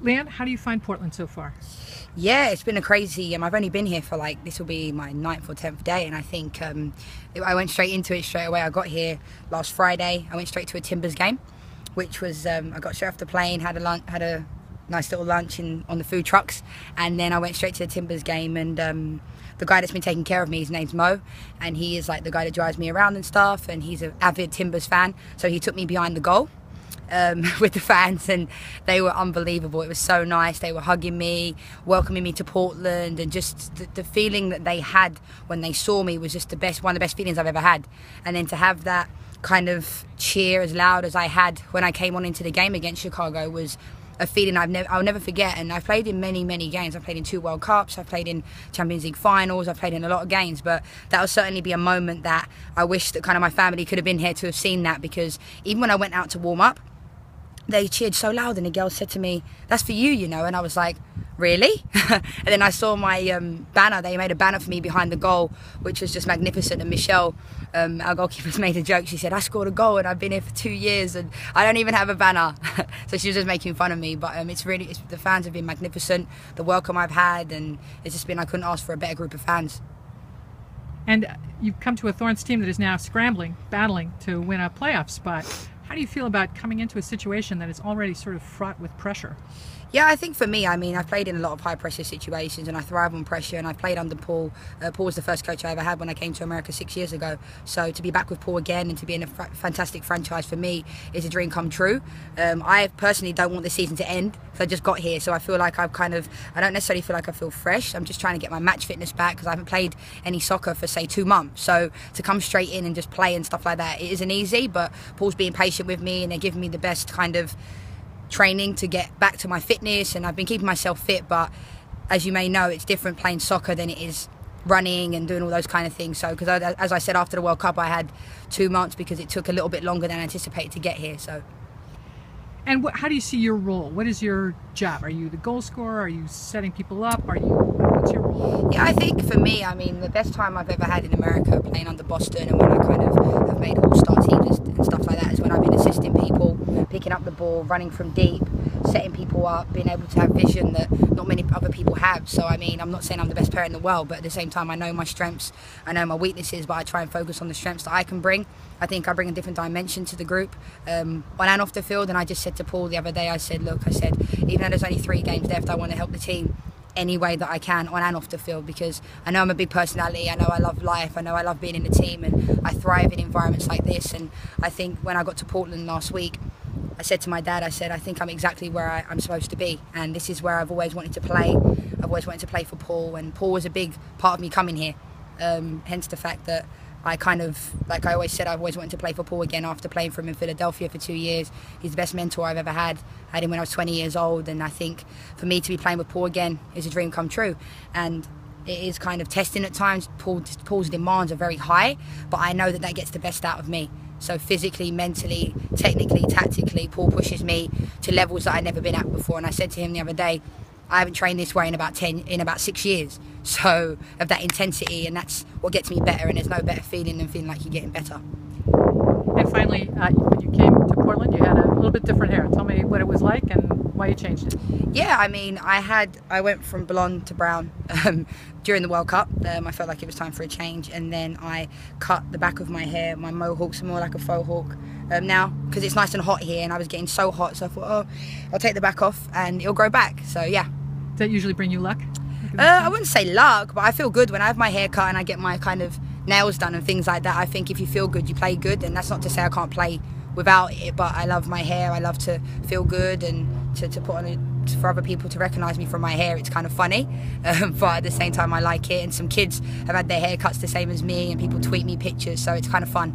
Lianne, how do you find Portland so far? Yeah, it's been a crazy. I've only been here for this will be my 9th or 10th day, and I think I went straight into it straight away. I got here last Friday. I went straight to a Timbers game, which was I got straight off the plane, had a nice little lunch on the food trucks, and then I went straight to the Timbers game. And the guy that's been taking care of me, his name's Mo, and he is like the guy that drives me around and stuff. And he's an avid Timbers fan, so he took me behind the goal. With the fans, and they were unbelievable. It was so nice. They were hugging me, welcoming me to Portland, and just the feeling that they had when they saw me was just one of the best feelings I've ever had. And then to have that kind of cheer as loud as I had when I came on into the game against Chicago was a feeling I'll never forget. And I've played in many games. I've played in 2 World Cups, I've played in Champions League finals, I've played in a lot of games, but that will certainly be a moment that I wish that kind of my family could have been here to have seen that, because even when I went out to warm up, they cheered so loud, and the girl said to me, "That's for you, you know." And I was like, "Really?" And then I saw my banner. They made a banner for me behind the goal, which was just magnificent. And Michelle, our goalkeeper's made a joke. She said, "I scored a goal and I've been here for 2 years and I don't even have a banner." So she was just making fun of me. But the fans have been magnificent. The welcome I've had, and it's just been, I couldn't ask for a better group of fans. And you've come to a Thorns team that is now scrambling, battling to win a playoff spot. How do you feel about coming into a situation that is already sort of fraught with pressure? Yeah, I think for me, I've played in a lot of high pressure situations and I thrive on pressure, and I've played under Paul. Paul was the first coach I ever had when I came to America 6 years ago. So to be back with Paul again and to be in a fantastic franchise for me is a dream come true. I personally don't want the season to end because I just got here. So I feel like I don't necessarily feel like I feel fresh. I'm just trying to get my match fitness back because I haven't played any soccer for say 2 months. So to come straight in and just play and stuff like that, it isn't easy, but Paul's being patient with me and they're giving me the best kind of training to get back to my fitness, and I've been keeping myself fit. But as you may know, it's different playing soccer than it is running and doing all those kind of things. So because as I said, after the World Cup I had 2 months because it took a little bit longer than anticipated to get here. So. And how do you see your role? What is your job? Are you the goal scorer? Are you setting people up? What's your role? Yeah, I think for me, the best time I've ever had in America playing under Boston, and when I kind of have made all-star teams and stuff like that, is when I've been assisting people, picking up the ball, running from deep, setting people up, being able to have vision that not many other people have. So I'm not saying I'm the best player in the world, but at the same time I know my strengths, I know my weaknesses, but I try and focus on the strengths that I can bring. I think I bring a different dimension to the group on and off the field. And I just said to Paul the other day, I said, look, even though there's only 3 games left, I want to help the team any way that I can on and off the field, because I know I'm a big personality, I know I love life, I know I love being in the team, and I thrive in environments like this. And I think when I got to Portland last week, I said to my dad, I think I'm exactly where I'm supposed to be, and this is where I've always wanted to play. I've always wanted to play for Paul, and Paul was a big part of me coming here, hence the fact that I like I always said, I've always wanted to play for Paul again after playing for him in Philadelphia for 2 years. He's the best mentor I've ever had. I had him when I was 20 years old, and I think for me to be playing with Paul again is a dream come true. And it is kind of testing at times. Paul's demands are very high, but I know that gets the best out of me. So physically, mentally, technically, tactically, Paul pushes me to levels that I've never been at before. And I said to him the other day, I haven't trained this way in about 6 years. So of that intensity, and that's what gets me better. And there's no better feeling than feeling like you're getting better. And finally, when you came to Portland, you had a little bit different hair. Tell me what it was like and why you changed it. Yeah, I went from blonde to brown during the World Cup. I felt like it was time for a change, and then I cut the back of my hair. My mohawks are more like a faux hawk now, because it's nice and hot here, and I was getting so hot, so I thought, oh, I'll take the back off and it'll grow back. So yeah. Does that usually bring you luck? I wouldn't say luck, but I feel good when I have my hair cut and I get my kind of nails done and things like that. I think if you feel good, you play good, and that's not to say I can't play without it, but I love my hair. I love to feel good and to put on it for other people to recognise me from my hair. It's kind of funny, but at the same time I like it, and some kids have had their haircuts the same as me and people tweet me pictures, so it's kind of fun.